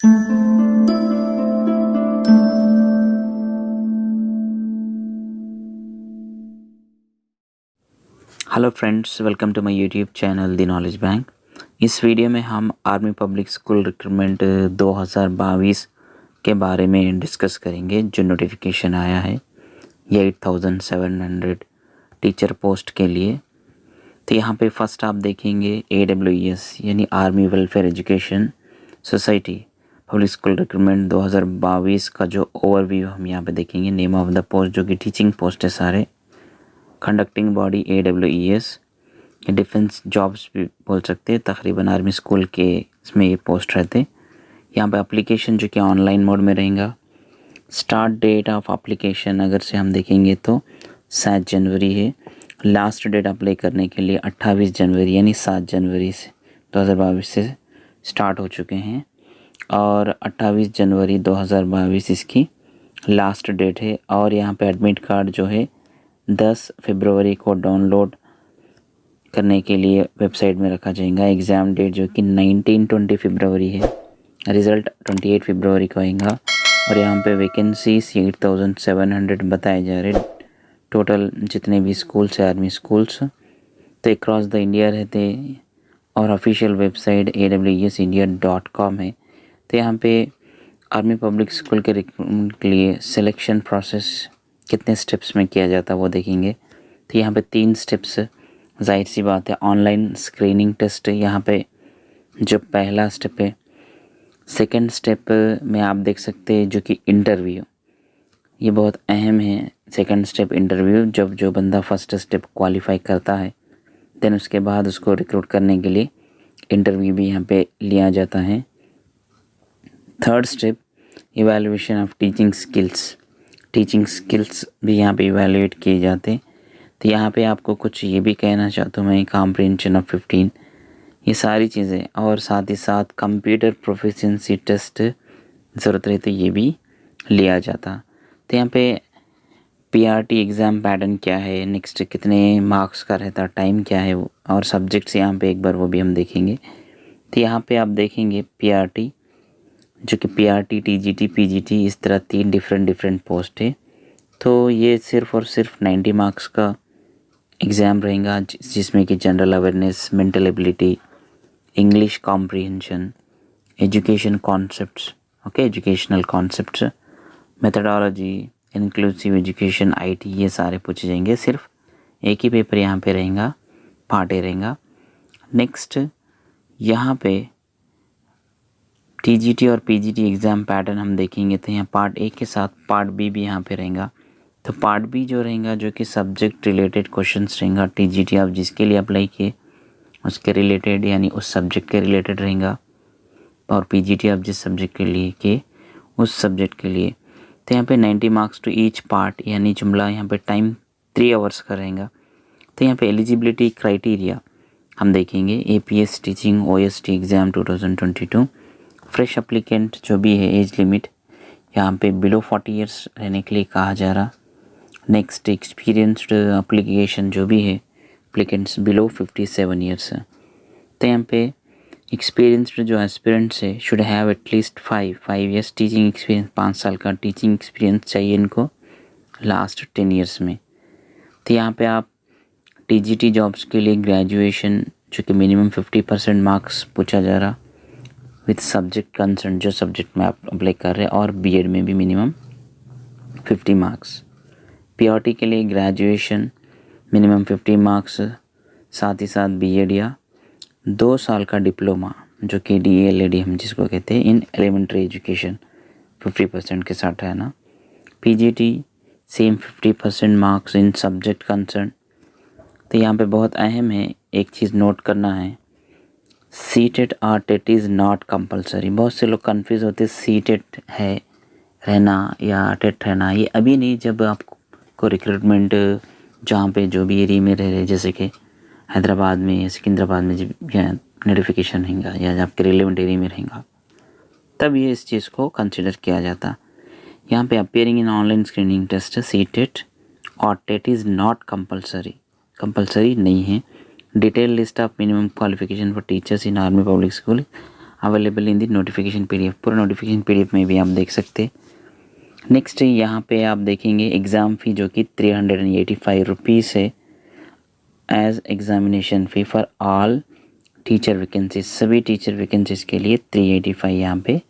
Hello friends, welcome to my YouTube channel the knowledge bank. इस video में हम army public school recruitment 2022 के बारे में डिस्कस करेंगे। जो नोटिफिकेशन आया है ये 8700 टीचर पोस्ट के लिए। तो यहाँ पे फर्स्ट आप देखेंगे AWES यानी army welfare education society public school recruitment 2022 का जो ओवरव्यू हम यहाँ पे देखेंगे। नेम ऑफ द पोस्ट जो कि टीचिंग पोस्ट है सारे। Conducting body AWES, defence jobs भी बोल सकते हैं, तकरीबन आर्मी स्कूल के इसमें ये पोस्ट रहते। यहाँ पे एप्लीकेशन जो कि ऑनलाइन मोड में रहेगा। स्टार्ट डेट ऑफ एप्लीकेशन अगर से हम देखेंगे तो 7 जनवरी है। लास्ट डेट अप्लाई करने के लिए 28 जनवरी यानी 7 जनवरी से 2022 से स्टार्ट हो चुके हैं और 28 जनवरी 2022 इसकी लास्ट डेट है। और यहाँ पे एडमिट कार्ड जो है 10 फरवरी को डाउनलोड करने के लिए वेबसाइट में रखा जाएगा। एग्ज़ाम डेट जो कि 19-20 फरवरी है। रिज़ल्ट 28 फरवरी को आएगा। और यहाँ पे वैकेंसीज 8700 बताए जा रहे टोटल जितने भी स्कूल्स है आर्मी स्कूल्स। तो अक्रॉस द इंडिया रहते और ऑफिशियल वेबसाइट awsindia.com है। तो यहाँ पे आर्मी पब्लिक स्कूल के रिक्रूटमेंट के लिए सिलेक्शन प्रोसेस कितने स्टेप्स में किया जाता है वो देखेंगे। तो यहाँ पे 3 स्टेप्स, जाहिर सी बात है ऑनलाइन स्क्रीनिंग टेस्ट यहाँ पे जो पहला स्टेप है। सेकंड स्टेप में आप देख सकते हैं जो कि इंटरव्यू, ये बहुत अहम है। सेकंड स्टेप इंटरव्यू, जब जो बंदा फर्स्ट स्टेप क्वालिफाई करता है देन उसके बाद उसको रिक्रूट करने के लिए इंटरव्यू भी यहाँ पे लिया जाता है। Third step evaluation of teaching skills, teaching skills भी यहाँ पे इवैल्यूएट किए जाते। तो यहाँ पे आपको कुछ ये भी कहना चाहता हूँ मैं, कॉम्प्रिहेंशन ऑफ 15, ये सारी चीज़ें और साथ ही साथ कंप्यूटर प्रोफिशिएंसी टेस्ट ज़रूरत रही तो ये भी लिया जाता। तो यहाँ पे PRT एग्ज़ाम पैटर्न क्या है, नेक्स्ट कितने मार्क्स का रहता, टाइम क्या है और सब्जेक्ट्स यहाँ पे एक बार वो भी हम देखेंगे। तो यहाँ पे आप देखेंगे PRT जो कि PRT, TGT, PGT इस तरह 3 डिफरेंट पोस्ट है। तो ये सिर्फ़ और सिर्फ 90 मार्क्स का एग्ज़ाम रहेगा जिसमें कि general awareness, mental ability, English comprehension, education concepts, educational concepts, methodology, inclusive education, IT ये सारे पूछे जाएंगे। सिर्फ एक ही पेपर यहाँ पे रहेगा, पार्ट ए रहेगा। नेक्स्ट यहाँ पे TGT और PGT एग्ज़ाम पैटर्न हम देखेंगे तो यहाँ पार्ट ए के साथ पार्ट बी भी यहाँ पे रहेगा। तो पार्ट बी जो रहेगा जो कि सब्जेक्ट रिलेटेड क्वेश्चंस रहेगा। TGT आप जिसके लिए अप्लाई किए उसके रिलेटेड यानी उस सब्जेक्ट के रिलेटेड रहेगा और PGT आप जिस सब्जेक्ट के लिए किए उस सब्जेक्ट के लिए। तो यहाँ पे 90 मार्क्स टू ईच पार्ट यानी जुमला यहाँ पे टाइम 3 आवर्स का रहेगा। तो यहाँ पे एलिजिबिलिटी क्राइटेरिया हम देखेंगे। APS teaching OST exam 2022, fresh applicant जो भी है एज लिमिट यहाँ पे बिलो 40 ईयर्स रहने के लिए कहा जा रहा। नेक्स्ट एक्सपीरियंस्ड एप्लीकेशन जो भी है एप्लीकेंट्स बिलो 57 ईयर्स है। तो यहाँ पे एक्सपीरियंस्ड जो एस्पिरेंट्स है should have at least 5 years teaching experience, 5 साल का टीचिंग एक्सपीरियंस चाहिए इनको लास्ट 10 ईयर्स में। तो यहाँ पे आप TGT जॉब्स के लिए ग्रेजुएशन जो कि मिनिमम 50% मार्क्स पूछा जा रहा विथ सब्जेक्ट कंसर्न, जो सब्जेक्ट में आप अप्लाई कर रहे हैं, और BEd में भी मिनिमम 50 मार्क्स। PRT के लिए ग्रेजुएशन मिनिमम 50 मार्क्स, साथ ही साथ BEd या 2 साल का डिप्लोमा जो कि DELED हम जिसको कहते हैं इन एलिमेंट्री एजुकेशन 50% के साथ है ना। PGT same 50% marks in subject concern. तो यहाँ पे बहुत अहम है, एक चीज़ नोट करना है, CTET और TET इज़ नॉट कंपलसरी। बहुत से लोग कंफ्यूज होते CTET है रहना या TET रहना, ये अभी नहीं, जब आपको रिक्रूटमेंट जहाँ पे जो भी एरिया में रह रहे जैसे कि हैदराबाद में या सिकंदराबाद में जब नोटिफिकेशन रहेगा या आपके रिलेवेंट एरिया में रहेगा तब ये इस चीज़ को कंसिडर किया जाता। यहाँ पे appearing in online screening test CTET और TET इज़ नॉट कंपलसरी नहीं है। Detail list of minimum qualification for teachers in army public school available in the notification PDF। पूरा नोटिफिकेशन PDF में भी आप देख सकते। नेक्स्ट यहाँ पे आप देखेंगे एग्ज़ाम फ़ी जो कि 385 रुपीज़ है as examination fee for all teacher vacancies. सभी टीचर वैकेंसीज़ के लिए 385 यहाँ पे।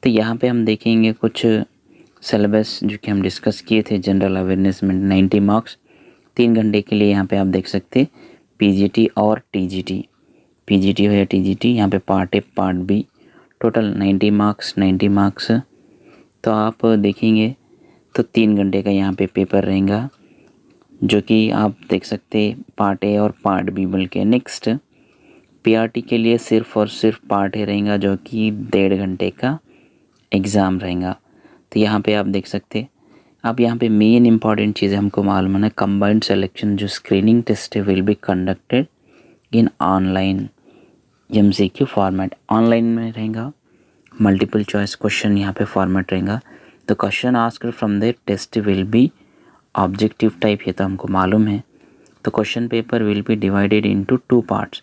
तो यहाँ पे हम देखेंगे कुछ सिलेबस जो कि हम डिस्कस किए थे। जनरल अवेयरनेस में 90 मार्क्स 3 घंटे के लिए यहाँ पे आप देख सकते। PGT और TGT, PGT हो या TGT, यहाँ पे part A part B, total 90 marks. तो आप देखेंगे तो 3 घंटे का यहाँ पे पेपर रहेगा जो कि आप देख सकते पार्ट ए और पार्ट बी बोल के। नेक्स्ट PRT के लिए सिर्फ और सिर्फ पार्ट ए रहेगा जो कि 1.5 घंटे का एग्ज़ाम रहेगा। तो यहाँ पे आप देख सकते। अब यहाँ पे मेन इंपॉर्टेंट चीज़ हमको मालूम है, कंबाइंड सिलेक्शन जो screening test will be conducted in online MCQ format. Online में रहेगा, मल्टीपल चॉइस क्वेश्चन यहाँ पे फॉर्मेट रहेगा। तो question asked from the test will be objective type, ये तो हमको मालूम है। तो question paper will be divided into 2 parts.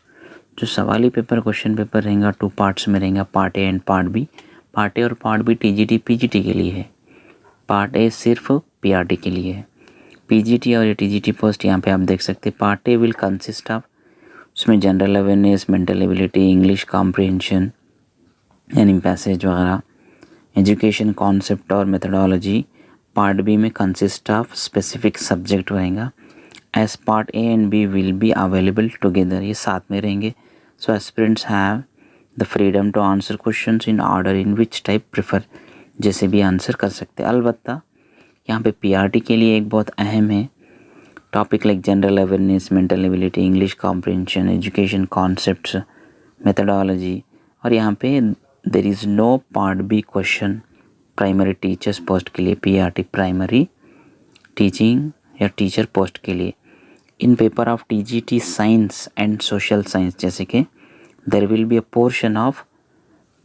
जो सवाली पेपर क्वेश्चन पेपर रहेगा 2 पार्ट्स में रहेगा, part A and part B. Part A और पार्ट बी TGT PGT के लिए है, पार्ट ए सिर्फ PRT के लिए है। PGT और TGT पोस्ट यहाँ पे आप देख सकते। Part A will consist of, उसमें general awareness, mental ability, English comprehension यानी पैसेज वगैरह, एजुकेशन कॉन्सेप्ट और मेथडोलॉजी। पार्ट बी में कंसिस्ट ऑफ स्पेसिफिक सब्जेक्ट रहेगा। As part A and B will be available together, ये साथ में रहेंगे। So aspirants have the freedom to answer questions in order in which type prefer, जैसे भी answer कर सकते हैं। अलबत्ता यहाँ पे PRT के लिए एक बहुत अहम है topic like general awareness, mental ability, English comprehension, education concepts, methodology. और यहाँ पे there is no part B question primary teachers post के लिए, PRT प्राइमरी टीचिंग या टीचर पोस्ट के लिए। In paper of TGT science and social science, जैसे कि there will be a portion of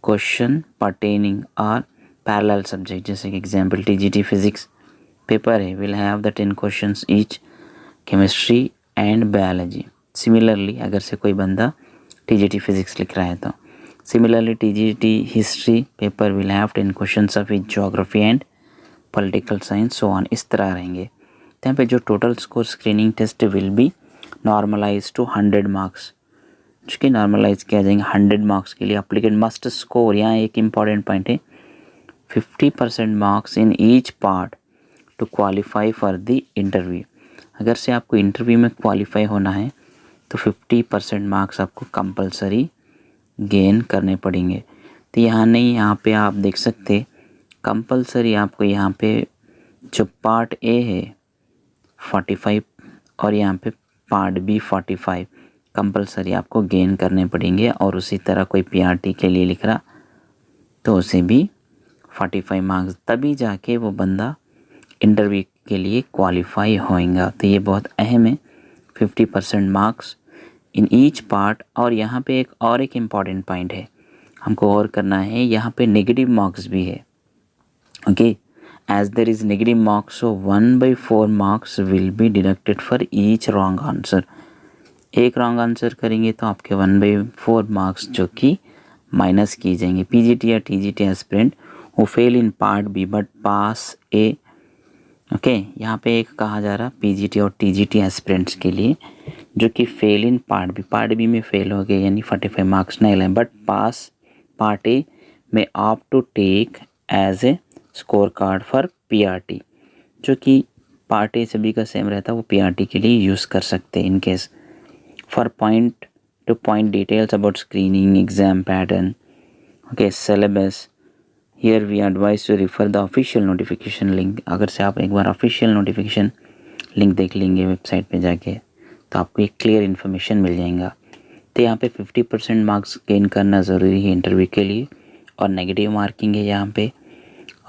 question pertaining और पैरेलल सब्जेक्ट, जैसे कि एग्जाम्पल TGT फिजिक्स पेपर है, will have the 10 questions each, chemistry and biology. Similarly अगर से कोई बंदा TGT फिजिक्स लिख रहा है तो similarly TGT history paper will have 10 questions of each, geography and political science, so on, इस तरह रहेंगे। तो यहाँ पे जो total score screening test will be normalize to 100 marks, जो कि नॉर्मलाइज किया जाएंगे 100 मार्क्स के लिए। अप्लीकेंट मस्ट स्कोर, यहाँ एक इम्पॉर्टेंट पॉइंट है, 50% marks in each part two qualify for the interview. अगर से आपको इंटरव्यू में क्वालिफाई होना है तो 50% मार्क्स आपको कंपलसरी गेन करने पड़ेंगे। तो यहाँ नहीं, यहाँ पे आप देख सकते कंपलसरी आपको यहाँ पे जो पार्ट ए है 45 और यहाँ पे पार्ट बी 45 कंपलसरी आपको गेन करने पड़ेंगे। और उसी तरह कोई PRT के लिए लिख रहा तो उसे भी 45 मार्क्स, तभी जाके वो बंदा इंटरव्यू के लिए क्वालिफाई होएगा। तो ये बहुत अहम है, 50% मार्क्स इन ईच पार्ट। और यहाँ पे एक इम्पॉर्टेंट पॉइंट है हमको और करना है, यहाँ पे नेगेटिव मार्क्स भी है। Okay, as there is negative marks, so 1/4 marks will be deducted for each wrong answer. एक रॉन्ग आंसर करेंगे तो आपके 1/4 मार्क्स जो कि माइनस की जाएंगे। PGT या TGT aspirant who fail in part B but pass A, okay, यहाँ पे एक कहा जा रहा PGT और TGT एस्पिरेंट्स के लिए जो कि फेल इन पार्ट बी में फेल हो गए यानी 45 मार्क्स नहीं लाए, बट पास पार्ट ए में opt to take as a score card for PRT, जो कि पार्ट ए सभी का सेम रहता है, वो PRT के लिए यूज़ कर सकते हैं in case. For point to point details about screening, exam pattern, okay, syllabus, here we advise to refer the official notification link. अगर से आप एक बार ऑफिशियल नोटिफिकेशन लिंक देख लेंगे वेबसाइट पे जाके तो आपको एक क्लियर इन्फॉर्मेशन मिल जाएगा। तो यहाँ पे 50% मार्क्स गेन करना ज़रूरी है इंटरव्यू के लिए, और नेगेटिव मार्किंग है यहाँ पे।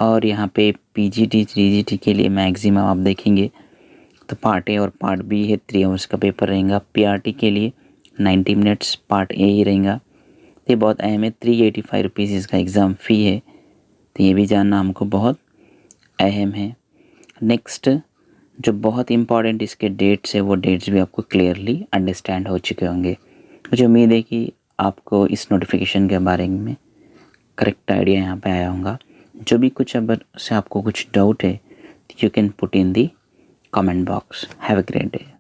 और यहाँ पे PGT TGT के लिए मैक्सिमम आप देखेंगे तो पार्ट ए और पार्ट बी है 3 आवर्स का पेपर रहेगा। PRT के लिए 90 मिनट्स पार्ट ए ही रहेगा। ये बहुत अहम है, 385 रुपीज़ इसका एग्ज़ाम फ़ी है, तो ये भी जानना हमको बहुत अहम है। नेक्स्ट जो बहुत इम्पॉर्टेंट इसके डेट्स है वो डेट्स भी आपको क्लियरली अंडरस्टैंड हो चुके होंगे। मुझे उम्मीद है कि आपको इस नोटिफिकेशन के बारे में करेक्ट आइडिया यहाँ पे आया होगा। जो भी कुछ अगर से आपको कुछ डाउट है, you can put in the comment box. Have a great day.